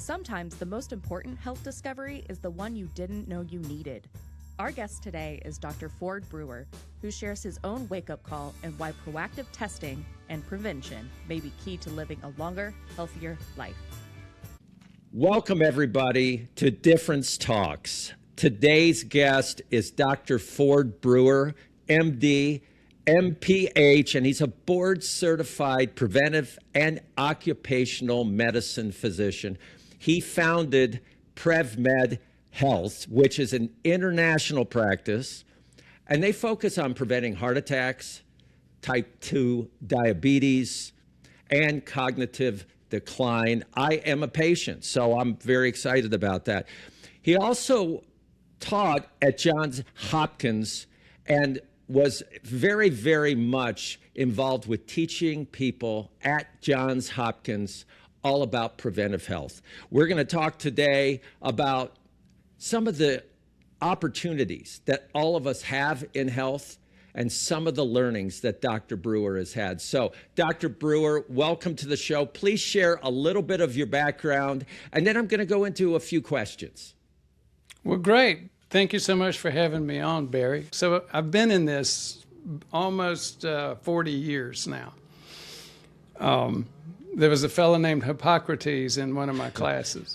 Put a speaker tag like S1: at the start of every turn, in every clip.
S1: Sometimes the most important health discovery is the one you didn't know you needed. Our guest today is Dr. Ford Brewer, who shares his own wake-up call and why proactive testing and prevention may be key to living a longer, healthier life.
S2: Welcome, everybody, to Difference Talks. Today's guest is Dr. Ford Brewer, MD, MPH, and he's a board-certified preventive and occupational medicine physician. He founded PrevMed Health, which is an international practice, and they focus on preventing heart attacks, type 2 diabetes, and cognitive decline. I am a patient, so I'm very excited about that. He also taught at Johns Hopkins and was very, very much involved with teaching people at Johns Hopkins all about preventive health. We're going to talk today about some of the opportunities that all of us have in health and some of the learnings that Dr. Brewer has had. So, Dr. Brewer, welcome to the show. Please share a little bit of your background, and then I'm going to go into a few questions.
S3: Well, great. Thank you so much for having me on, Barry. So I've been in this almost 40 years now. There was a fellow named Hippocrates in one of my classes.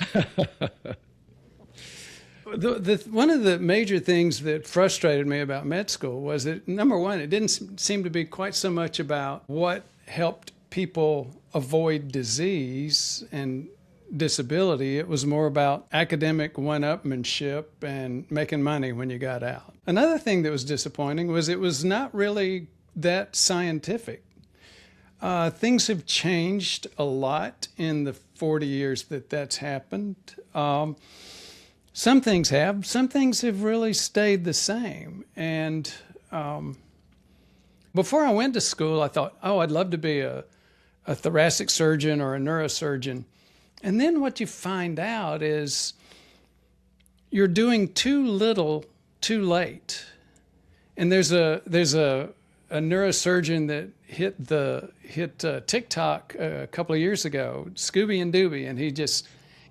S3: One of the major things that frustrated me about med school was that, number one, it didn't seem to be quite so much about what helped people avoid disease and disability. It was more about academic one-upmanship and making money when you got out. Another thing that was disappointing was it was not really that scientific. Things have changed a lot in the 40 years that that's happened. Some things have really stayed the same. And before I went to school, I thought, I'd love to be a thoracic surgeon or a neurosurgeon. And then what you find out is you're doing too little, too late. And there's a neurosurgeon that hit TikTok a couple of years ago, Scooby and Dooby, and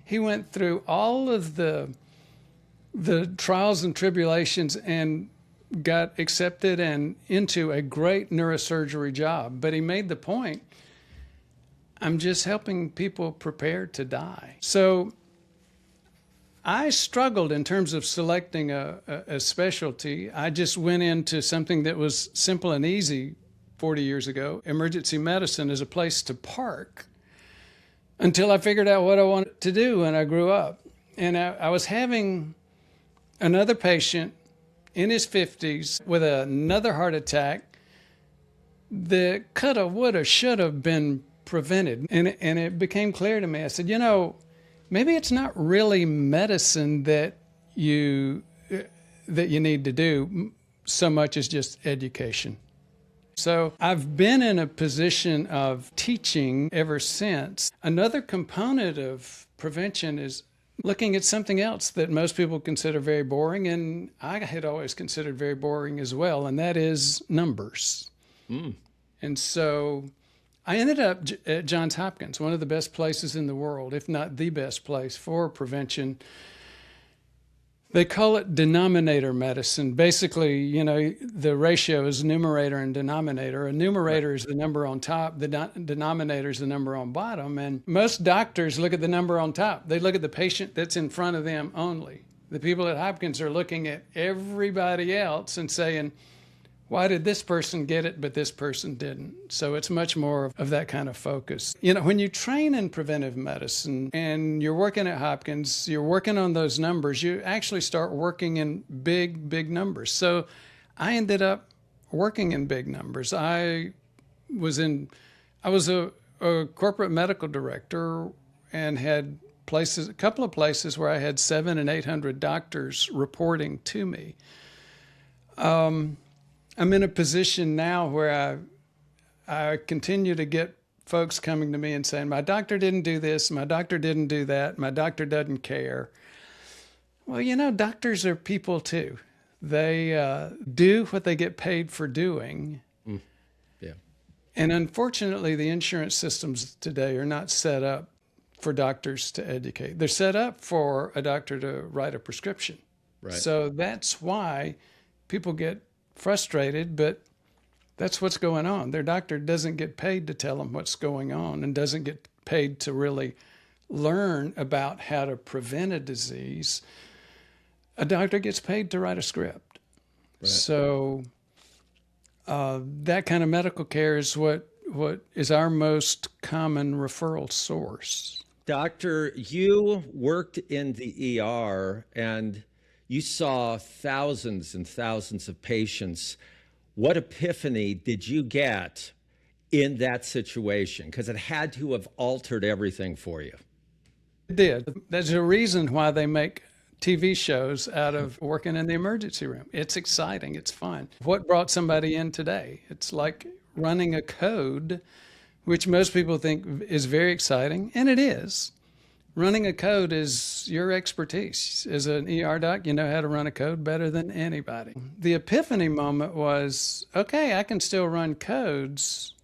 S3: he went through all of the trials and tribulations and got accepted and into a great neurosurgery job. But he made the point, I'm just helping people prepare to die. So I struggled in terms of selecting a specialty. I just went into something that was simple and easy 40 years ago. Emergency medicine is a place to park until I figured out what I wanted to do when I grew up. And I was having another patient in his 50s with another heart attack that coulda, woulda, shoulda been prevented. And it became clear to me. I said, maybe it's not really medicine that you need to do so much as just education. So I've been in a position of teaching ever since. Another component of prevention is looking at something else that most people consider very boring, and I had always considered very boring as well, and that is numbers. And so I ended up at Johns Hopkins, one of the best places in the world, if not the best place for prevention. They call it denominator medicine. Basically, the ratio is numerator and denominator. A numerator is the number on top. The denominator is the number on bottom. And most doctors look at the number on top. They look at the patient that's in front of them only. The people at Hopkins are looking at everybody else and saying, why did this person get it, but this person didn't? So it's much more of that kind of focus. When you train in preventive medicine and you're working at Hopkins, you're working on those numbers, you actually start working in big, big numbers. So I ended up working in big numbers. I was a corporate medical director and had a couple of places where I had 700 and 800 doctors reporting to me. I'm in a position now where I continue to get folks coming to me and saying, my doctor didn't do this, my doctor didn't do that, my doctor doesn't care. Well, doctors are people too. They do what they get paid for doing. Yeah. And unfortunately, the insurance systems today are not set up for doctors to educate. They're set up for a doctor to write a prescription.
S2: Right.
S3: So that's why people get frustrated, but that's what's going on. Their doctor doesn't get paid to tell them what's going on and doesn't get paid to really learn about how to prevent a disease. A doctor gets paid to write a script.
S2: Right.
S3: So that kind of medical care is what is our most common referral source.
S2: Doctor, you worked in the ER and you saw thousands and thousands of patients. What epiphany did you get in that situation? Because it had to have altered everything for you.
S3: It did. There's a reason why they make TV shows out of working in the emergency room. It's exciting. It's fun. What brought somebody in today? It's like running a code, which most people think is very exciting, and it is. Running a code is your expertise. As an ER doc, you know how to run a code better than anybody. The epiphany moment was, okay, I can still run codes,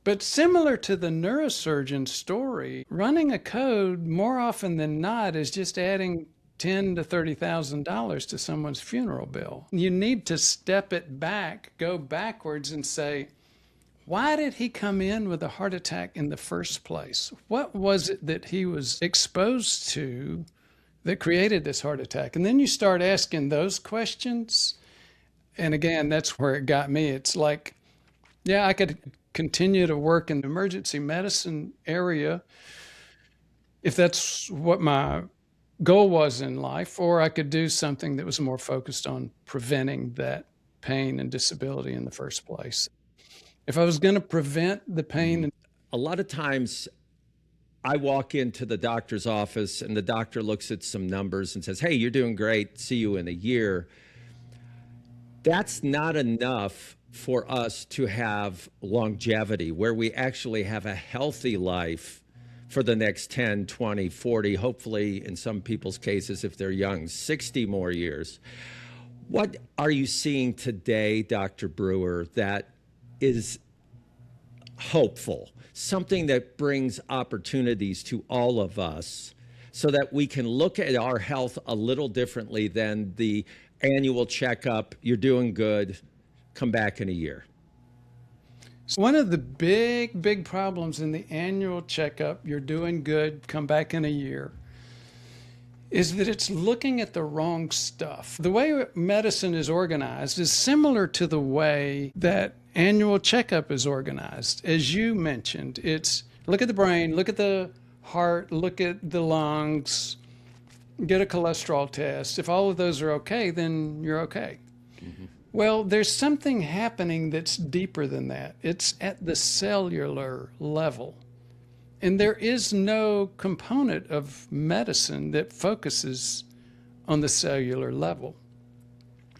S3: but similar to the neurosurgeon story, running a code more often than not is just adding $10,000 to $30,000 to someone's funeral bill. You need to step it back, go backwards and say, why did he come in with a heart attack in the first place? What was it that he was exposed to that created this heart attack? And then you start asking those questions. And again, that's where it got me. It's like, yeah, I could continue to work in the emergency medicine area if that's what my goal was in life, or I could do something that was more focused on preventing that pain and disability in the first place. If I was going to prevent the pain.
S2: A lot of times I walk into the doctor's office and the doctor looks at some numbers and says, hey, you're doing great. See you in a year. That's not enough for us to have longevity where we actually have a healthy life for the next 10, 20, 40, hopefully in some people's cases, if they're young, 60 more years. What are you seeing today, Dr. Brewer, that is hopeful, something that brings opportunities to all of us so that we can look at our health a little differently than the annual checkup, you're doing good, come back in a year?
S3: So one of the big problems in the annual checkup, you're doing good, come back in a year, is that it's looking at the wrong stuff. The way medicine is organized is similar to the way that annual checkup is organized. As you mentioned, it's look at the brain, look at the heart, look at the lungs, get a cholesterol test. If all of those are okay, then you're okay. Mm-hmm. Well, there's something happening that's deeper than that. It's at the cellular level. And there is no component of medicine that focuses on the cellular level.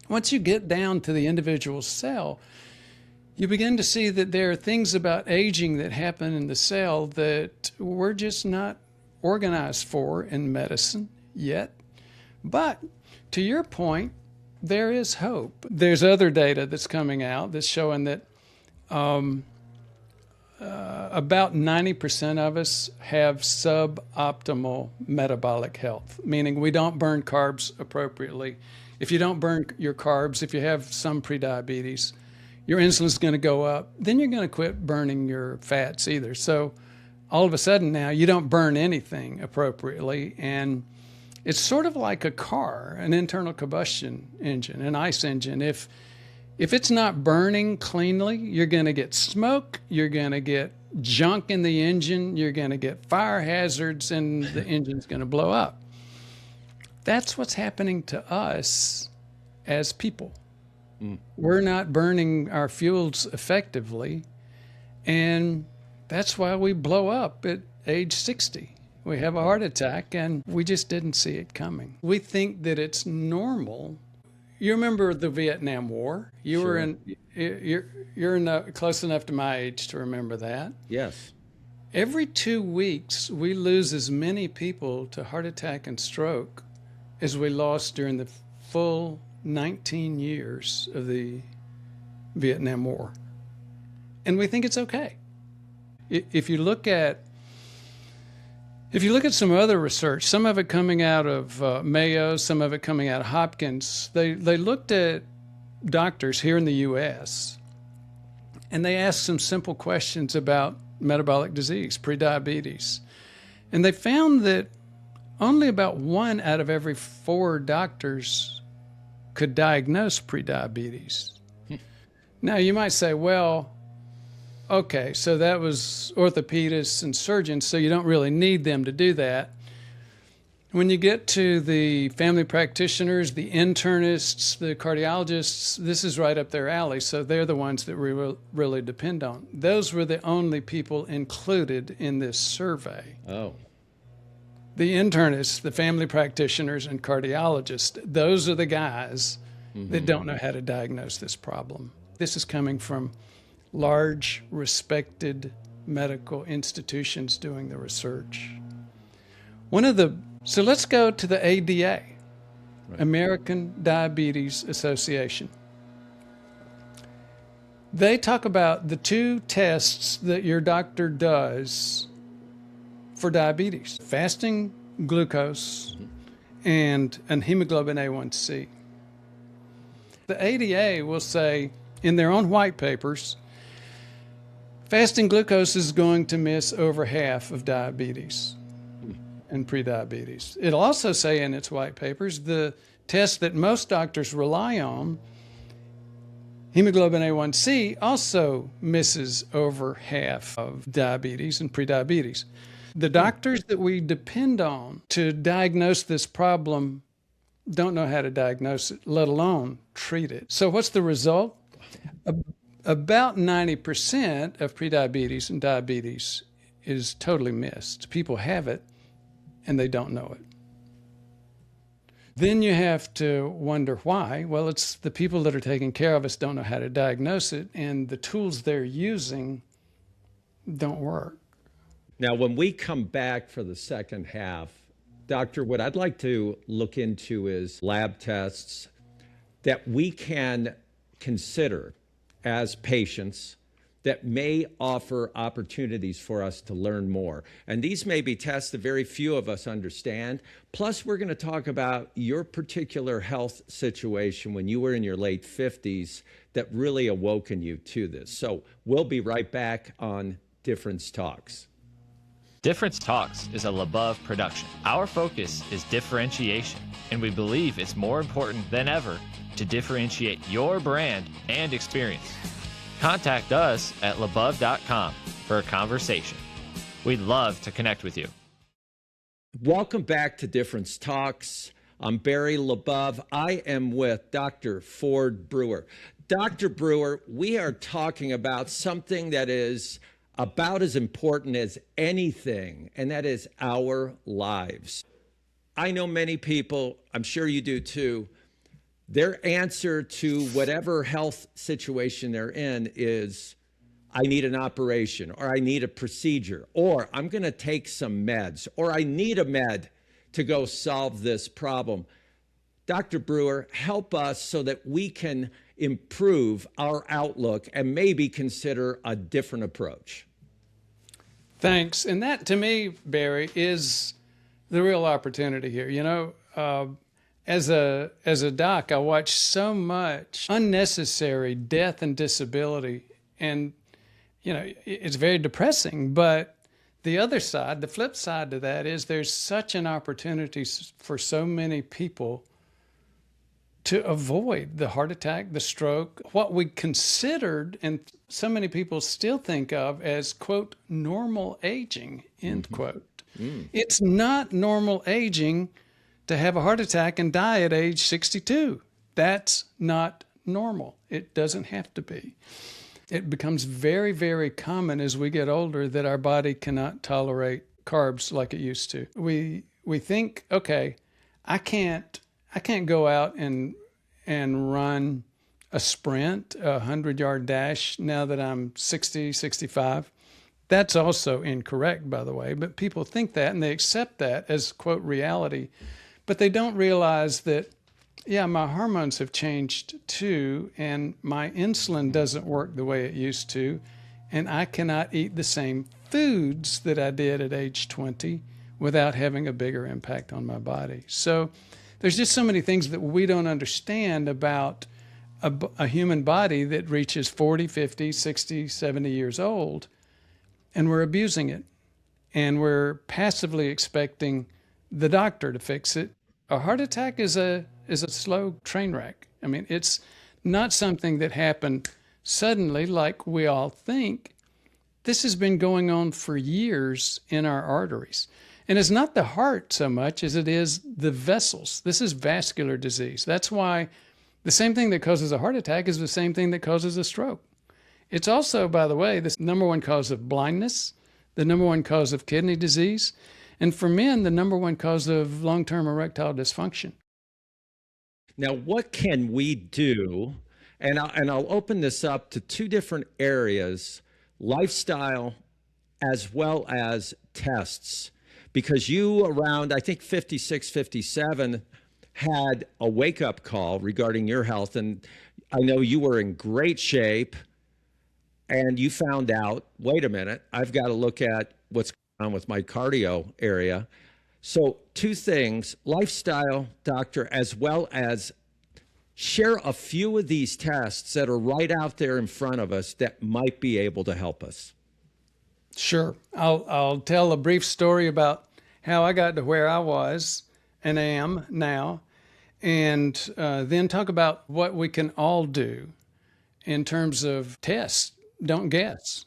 S3: Once you get down to the individual cell, you begin to see that there are things about aging that happen in the cell that we're just not organized for in medicine yet. But to your point, there is hope. There's other data that's coming out that's showing that about 90% of us have suboptimal metabolic health, meaning we don't burn carbs appropriately. If you don't burn your carbs, if you have some prediabetes, your insulin's going to go up. Then you're going to quit burning your fats either. So all of a sudden now you don't burn anything appropriately. And it's sort of like a car, an internal combustion engine, an ICE engine. If it's not burning cleanly, you're going to get smoke, you're going to get junk in the engine, you're going to get fire hazards, and the engine's going to blow up. That's what's happening to us as people. We're not burning our fuels effectively, and that's why we blow up at age 60. We have a heart attack, and we just didn't see it coming. We think that it's normal. You remember the Vietnam War? You
S2: Sure.
S3: were in. You're close enough to my age to remember that.
S2: Yes.
S3: Every 2 weeks, we lose as many people to heart attack and stroke as we lost during the full 19 years of the Vietnam War. And we think it's okay. If you look at If you look at some other research, some of it coming out of Mayo, some of it coming out of Hopkins, they looked at doctors here in the U.S., and they asked some simple questions about metabolic disease, prediabetes. And they found that only about 1 out of every 4 doctors could diagnose prediabetes. Now, you might say, well, okay, so that was orthopedists and surgeons, so you don't really need them to do that. When you get to the family practitioners, the internists, the cardiologists, this is right up their alley, so they're the ones that we really depend on. Those were the only people included in this survey.
S2: Oh.
S3: The internists, the family practitioners, and cardiologists, those are the guys that don't know how to diagnose this problem. This is coming from large, respected medical institutions doing the research. So let's go to the ADA, right. American Diabetes Association. They talk about the 2 tests that your doctor does for diabetes: fasting glucose and an hemoglobin A1C. The ADA will say in their own white papers, fasting glucose is going to miss over half of diabetes and prediabetes. It'll also say in its white papers the test that most doctors rely on, hemoglobin A1C, also misses over half of diabetes and prediabetes. The doctors that we depend on to diagnose this problem don't know how to diagnose it, let alone treat it. So what's the result? About 90% of prediabetes and diabetes is totally missed. People have it and they don't know it. Then you have to wonder why. Well, it's the people that are taking care of us don't know how to diagnose it, and the tools they're using don't work.
S2: Now, when we come back for the second half, Doctor, what I'd like to look into is lab tests that we can consider as patients that may offer opportunities for us to learn more. And these may be tests that very few of us understand. Plus, we're going to talk about your particular health situation when you were in your late 50s that really awoken you to this. So we'll be right back on Difference Talks.
S4: Difference Talks is a LaBeouf production. Our focus is differentiation, and we believe it's more important than ever to differentiate your brand and experience. Contact us at LaBeouf.com for a conversation. We'd love to connect with you.
S2: Welcome back to Difference Talks. I'm Barry LaBeouf. I am with Dr. Ford Brewer. Dr. Brewer, we are talking about something that is about as important as anything, and that is our lives. I know many people, I'm sure you do too, their answer to whatever health situation they're in is, I need an operation, or I need a procedure, or I'm going to take some meds, or I need a med to go solve this problem. Dr. Brewer, help us so that we can improve our outlook and maybe consider a different approach.
S3: Thanks. And that, to me, Barry, is the real opportunity here. You know, as a doc, I watch so much unnecessary death and disability, and you know, it's very depressing. But the other side, the flip side to that, is there's such an opportunity for so many people to avoid the heart attack, the stroke, what we considered, and so many people still think of as, quote, normal aging, end quote. It's not normal aging to have a heart attack and die at age 62. That's not normal. It doesn't have to be. It becomes very, very common as we get older that our body cannot tolerate carbs like it used to. We think, okay, I can't go out and run a sprint, a 100-yard dash now that I'm 60, 65. That's also incorrect, by the way, but people think that and they accept that as, quote, reality. But they don't realize that, yeah, my hormones have changed too, and my insulin doesn't work the way it used to, and I cannot eat the same foods that I did at age 20 without having a bigger impact on my body. So there's just so many things that we don't understand about a human body that reaches 40, 50, 60, 70 years old, and we're abusing it. And we're passively expecting the doctor to fix it. A heart attack is a slow train wreck. I mean, it's not something that happened suddenly like we all think. This has been going on for years in our arteries. And it's not the heart so much as it is the vessels. This is vascular disease. That's why the same thing that causes a heart attack is the same thing that causes a stroke. It's also, by the way, the number one cause of blindness, the number one cause of kidney disease, and for men, the number one cause of long-term erectile dysfunction.
S2: Now, what can we do? And I'll open this up to two different areas, lifestyle as well as tests. Because you around, I think 56, 57, had a wake-up call regarding your health. And I know you were in great shape and you found out, wait a minute, I've got to look at what's going on with my cardio area. So two things, lifestyle, doctor, as well as share a few of these tests that are right out there in front of us that might be able to help us.
S3: Sure. I'll tell a brief story about how I got to where I was and am now, and then talk about what we can all do in terms of tests. Don't guess.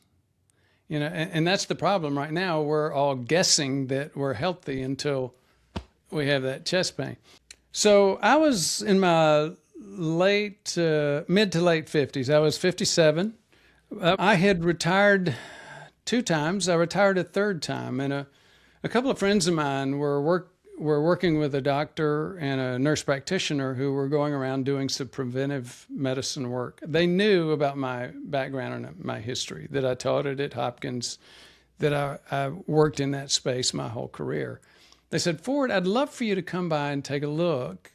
S3: You know, and that's the problem right now. We're all guessing that we're healthy until we have that chest pain. So I was in my mid to late 50s. I was 57. I had retired 2 times. I retired a 3rd time, and a couple of friends of mine were working with a doctor and a nurse practitioner who were going around doing some preventive medicine work. They knew about my background and my history, that I taught it at Hopkins, that I worked in that space my whole career. They said, Ford, I'd love for you to come by and take a look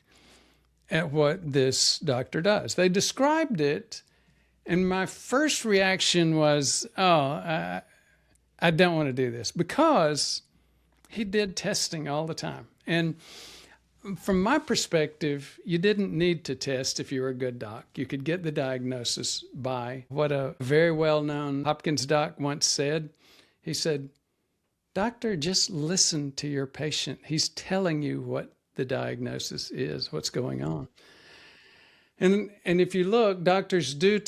S3: at what this doctor does. They described it, and my first reaction was, I don't want to do this, because he did testing all the time. And from my perspective, you didn't need to test if you were a good doc. You could get the diagnosis by what a very well-known Hopkins doc once said. He said, doctor, just listen to your patient. He's telling you what the diagnosis is, what's going on. And if you look, doctors do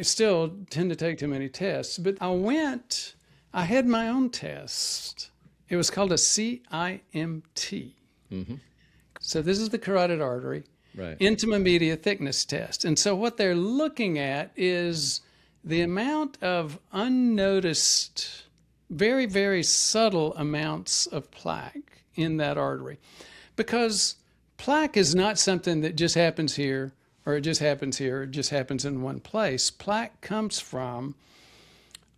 S3: still tend to take too many tests. But I had my own test. It was called a CIMT. Mm-hmm. So this is the carotid artery, right, intima media thickness test. And so what they're looking at is the amount of unnoticed, very, very subtle amounts of plaque in that artery. Because plaque is not something that just happens here, or it just happens here, it just happens in one place. Plaque comes from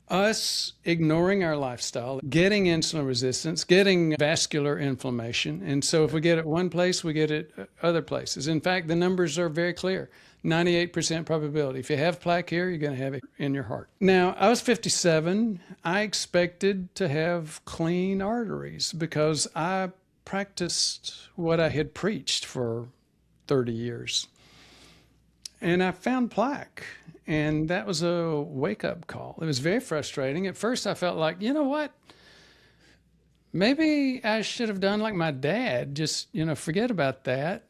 S3: us ignoring our lifestyle, getting insulin resistance, getting vascular inflammation. And so if we get it one place, we get it other places. In fact, the numbers are very clear. 98% probability. If you have plaque here, you're going to have it in your heart. Now, I was 57. I expected to have clean arteries because I practiced what I had preached for 30 years. And I found plaque, and that was a wake-up call. It was very frustrating. At first, I felt like, you know what? Maybe I should have done like my dad, just, forget about that.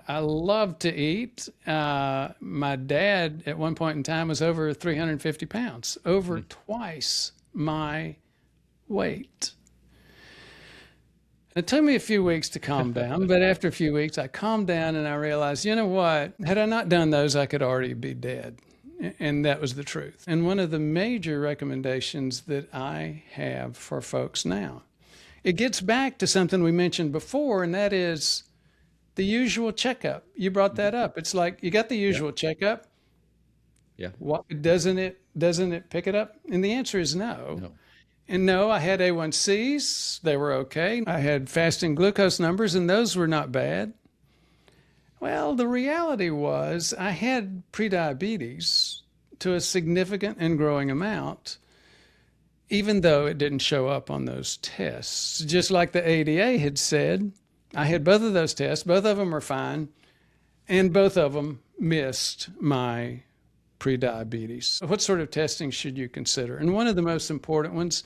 S3: I love to eat. My dad, at one point in time, was over 350 pounds, over twice my weight. It took me a few weeks to calm down, but after a few weeks, I calmed down and I realized, you know what? Had I not done those, I could already be dead. And that was the truth. And one of the major recommendations that I have for folks now, it gets back to something we mentioned before, and that is the usual checkup. You brought that up. It's like, you got the usual checkup.
S2: Yeah.
S3: What, doesn't it pick it up? And the answer is no. And no, I had A1Cs, they were okay. I had fasting glucose numbers, and those were not bad. Well, the reality was I had prediabetes to a significant and growing amount. even though it didn't show up on those tests. Just like the ADA had said, I had both of those tests. Both of them are fine, and both of them missed my prediabetes. What sort of testing should you consider? And one of the most important ones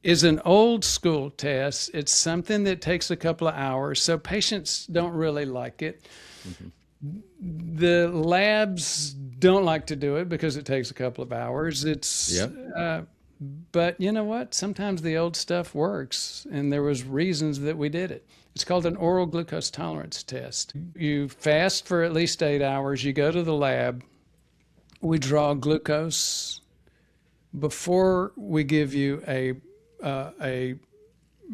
S3: is an old school test. It's something that takes a couple of hours, so patients don't really like it. The labs don't like to do it because it takes a couple of hours. But you know what? Sometimes the old stuff works, and there was reasons that we did it. It's called an oral glucose tolerance test. You fast for at least 8 hours. You go to the lab. We draw glucose before we give you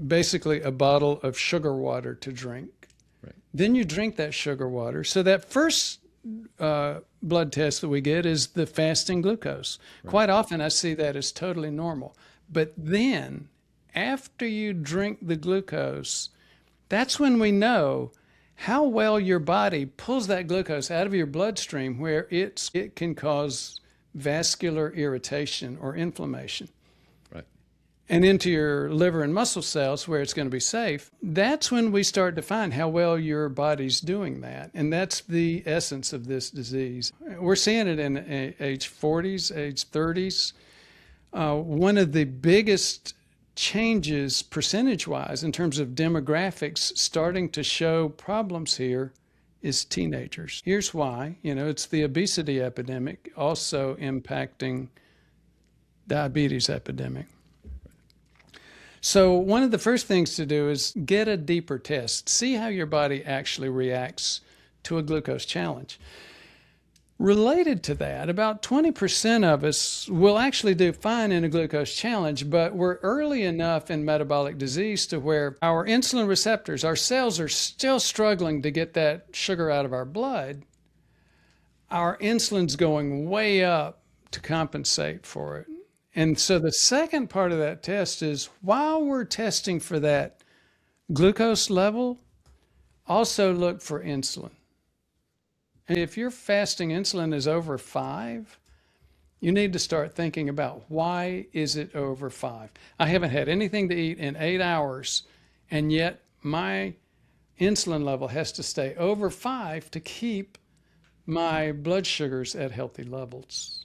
S3: basically a bottle of sugar water to drink. Right. Then you drink that sugar water. So that first blood test that we get is the fasting glucose. Right. Quite often I see that as totally normal. But then after you drink the glucose, that's when we know how well your body pulls that glucose out of your bloodstream, where it can cause vascular irritation or inflammation. Right. And into your liver and muscle cells where it's going to be safe. That's when we start to find how well your body's doing that. And that's the essence of this disease. We're seeing it in age 40s, age 30s. One of the biggest changes percentage-wise in terms of demographics starting to show problems here is teenagers. Here's why. It's the obesity epidemic also impacting diabetes epidemic. So one of the first things to do is get a deeper test. See how your body actually reacts to a glucose challenge. Related to that, about 20% of us will actually do fine in a glucose challenge, but we're early enough in metabolic disease to where our insulin receptors, our cells are still struggling to get that sugar out of our blood. Our insulin's going way up to compensate for it. And so the second part of that test is, while we're testing for that glucose level, also look for insulin. And if your fasting insulin is over 5, you need to start thinking about, why is it over 5? I haven't had anything to eat in 8 hours, and yet my insulin level has to stay over 5 to keep my blood sugars at healthy levels.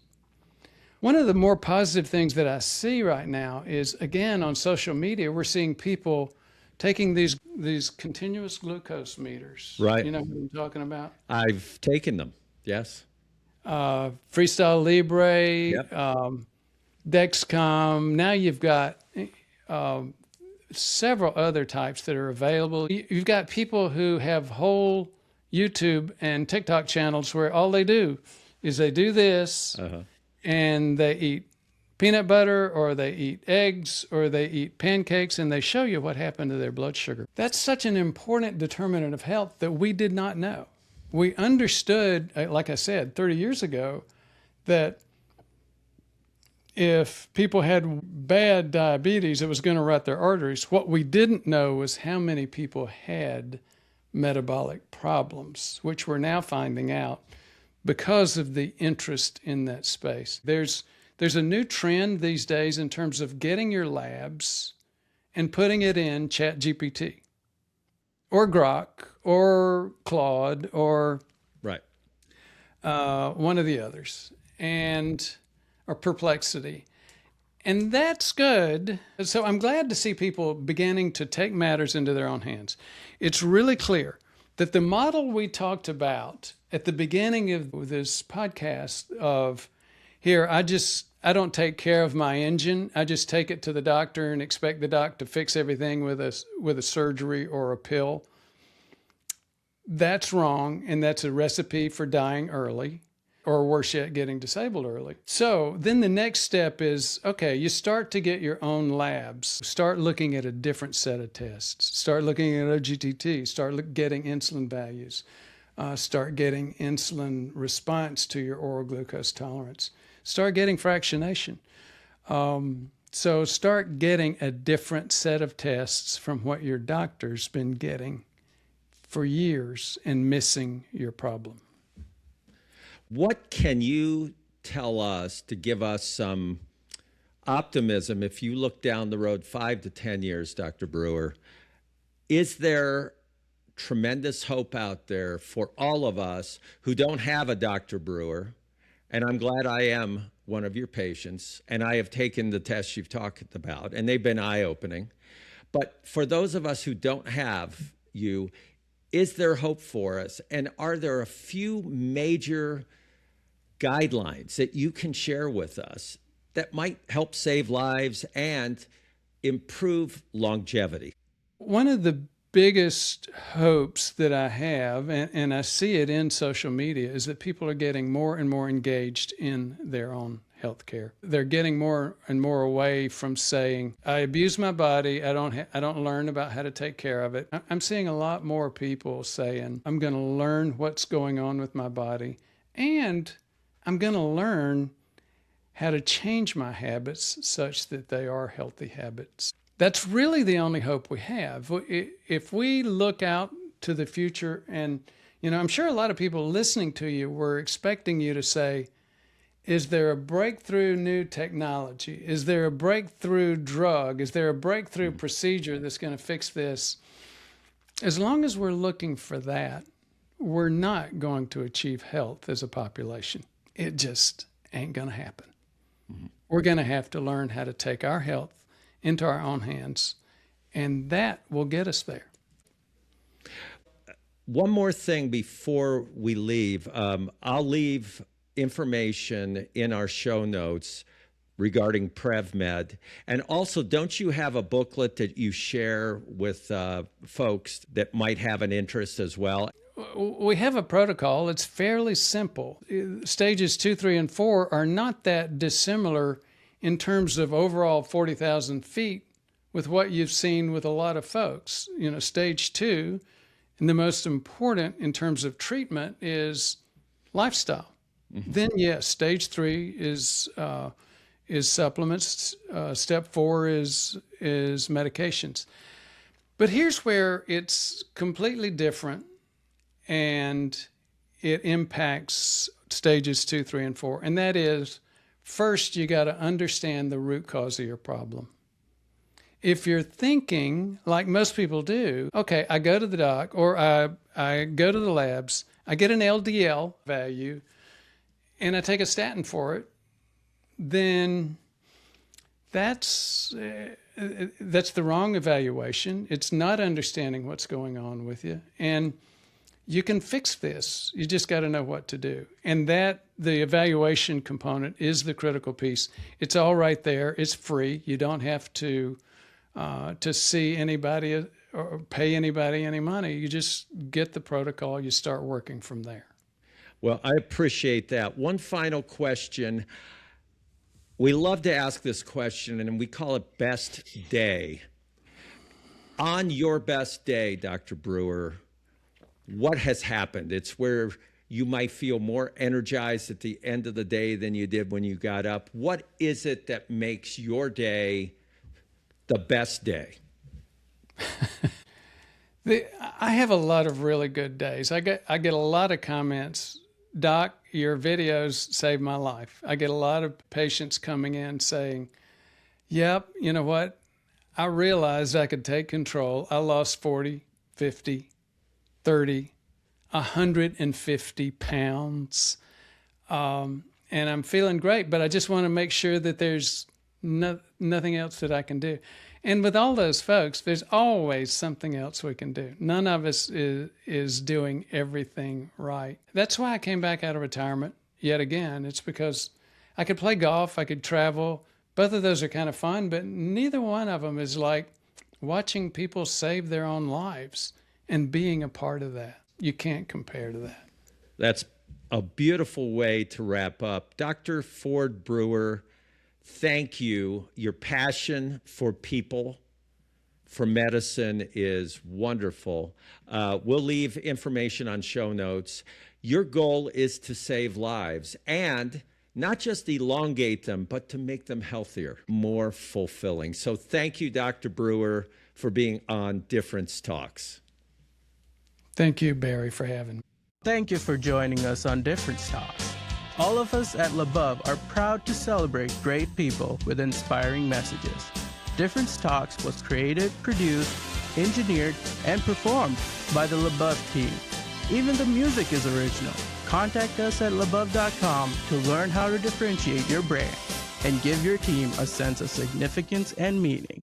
S3: One of the more positive things that I see right now is, again, on social media, we're seeing people taking these continuous glucose meters.
S2: Right.
S3: You know what I'm talking about?
S2: I've taken them, yes.
S3: Freestyle Libre,
S2: Yep.
S3: Dexcom. Now you've got several other types that are available. You've got people who have whole YouTube and TikTok channels where all they do is they do this, and they eat peanut butter, or they eat eggs, or they eat pancakes, and they show you what happened to their blood sugar. That's such an important determinant of health that we did not know. We understood, like I said, 30 years ago, that if people had bad diabetes, it was going to rot their arteries. What we didn't know was how many people had metabolic problems, which we're now finding out because of the interest in that space. There's a new trend these days in terms of getting your labs and putting it in ChatGPT or Grok or Claude or
S2: Right.
S3: One of the others, or Perplexity. And that's good. So I'm glad to see people beginning to take matters into their own hands. It's really clear that the model we talked about at the beginning of this podcast of, here, I don't take care of my engine. I just take it to the doctor and expect the doc to fix everything with a surgery or a pill. That's wrong, and that's a recipe for dying early, or worse yet, getting disabled early. So then the next step is, okay, you start to get your own labs. Start looking at a different set of tests. Start looking at OGTT. Start getting insulin values. Start getting insulin response to your oral glucose tolerance. Start getting fractionation. So start getting a different set of tests from what your doctor's been getting for years and missing your problem.
S2: What can you tell us to give us some optimism, if you look down the road 5 to 10 years, Dr. Brewer, is there tremendous hope out there for all of us who don't have a Dr. Brewer? And I'm glad I am one of your patients, and I have taken the tests you've talked about, and they've been eye-opening. But for those of us who don't have you, is there hope for us? And are there a few major guidelines that you can share with us that might help save lives and improve longevity?
S3: One of the biggest hopes that I have, and I see it in social media, is that people are getting more and more engaged in their own health care. They're getting more and more away from saying, I abuse my body, I don't learn about how to take care of it. I'm seeing a lot more people saying, I'm going to learn what's going on with my body, and I'm going to learn how to change my habits such that they are healthy habits. That's really the only hope we have. If we look out to the future, and I'm sure a lot of people listening to you were expecting you to say, is there a breakthrough new technology? Is there a breakthrough drug? Is there a breakthrough procedure that's going to fix this? As long as we're looking for that, we're not going to achieve health as a population. It just ain't going to happen. Mm-hmm. We're going to have to learn how to take our health into our own hands, and that will get us there.
S2: One more thing before we leave. I'll leave information in our show notes regarding PrevMed. And also, don't you have a booklet that you share with folks that might have an interest as well?
S3: We have a protocol. It's fairly simple. Stages 2, 3, and 4 are not that dissimilar in terms of overall 40,000 feet with what you've seen with a lot of folks. Stage 2, and the most important in terms of treatment, is lifestyle. Mm-hmm. Then, yes, stage 3 is supplements. Step 4 is medications. But here's where it's completely different, and it impacts stages 2, 3, and 4. And that is, first, you got to understand the root cause of your problem. If you're thinking, like most people do, okay, I go to the doc, or I go to the labs, I get an LDL value, and I take a statin for it, then that's the wrong evaluation. It's not understanding what's going on with you. And you can fix this. You just got to know what to do. And that, the evaluation component, is the critical piece. It's all right there. It's free. You don't have to see anybody or pay anybody any money. You just get the protocol. You start working from there.
S2: Well, I appreciate that. One final question. We love to ask this question, and we call it best day. On your best day, Dr. Brewer, what has happened? It's where you might feel more energized at the end of the day than you did when you got up. What is it that makes your day the best day?
S3: I have a lot of really good days. I get a lot of comments. Doc, your videos saved my life. I get a lot of patients coming in saying, yep, you know what? I realized I could take control. I lost 40, 50, 30, 150 pounds. And I'm feeling great, but I just want to make sure that there's nothing else that I can do. And with all those folks, there's always something else we can do. None of us is doing everything right. That's why I came back out of retirement yet again. It's because I could play golf, I could travel. Both of those are kind of fun, but neither one of them is like watching people save their own lives and being a part of that. You can't compare to that.
S2: That's a beautiful way to wrap up. Dr. Ford Brewer, thank you. Your passion for people, for medicine is wonderful. We'll leave information on show notes. Your goal is to save lives and not just elongate them, but to make them healthier, more fulfilling. So thank you, Dr. Brewer, for being on Difference Talks.
S3: Thank you, Barry, for having me.
S5: Thank you for joining us on Difference Talks. All of us at LaBeouf are proud to celebrate great people with inspiring messages. Difference Talks was created, produced, engineered, and performed by the LaBeouf team. Even the music is original. Contact us at labeouf.com to learn how to differentiate your brand and give your team a sense of significance and meaning.